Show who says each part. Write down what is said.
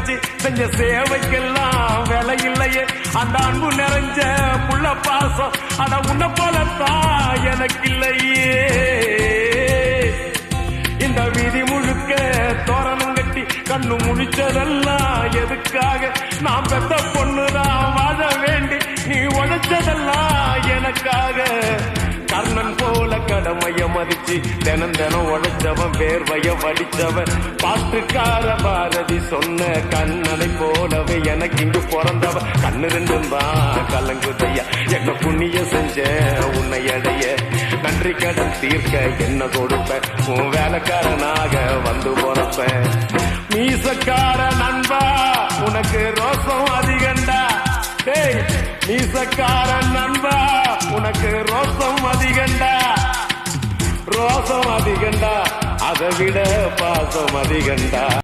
Speaker 1: நினைச்சு செஞ்ச சேவைக்கெல்லாம் விலை இல்லையே. அந்த அன்பு நிறைஞ்ச புள்ள பாசம் அட உன்ன போலத்தான் எனக்கு இல்லையே. இந்த வீதி முழுக்க தோரணம் கட்டி கண்ணு முழிச்சதெல்லாம் எதுக்காக? நான் பெத்த பொண்ணுதான் வாழ வேண்டி நீ உழைச்சதெல்லாம் எனக்காக. கர்ணன் போல கடமைய மதிச்சு தினம் தினம் உழைச்சவன் வேர்வைய வடிச்சவன் பாட்டுக்கார பாரதி சொன்ன கண்ணனை போலவே எனக்கு இங்கு பிறந்தவன். கண்ணு ரெண்டும் தான் கலங்குதையா என்ன புண்ணிய செஞ்ச உன்னை அடைய. நன்றி கடன் தீர்க்க என்ன கொடுப்ப உன் வேலைக்காரனாக வந்து போறப்ப. மீசக்கார நண்பா உனக்கு ரோசம் அதிகண்டா. டேய் மீசக்கார நண்பா உனக்கு ரோசம் அதிகண்டா. ரோசம் அதிகண்டா அதை விட பாசம் அதிகண்டா.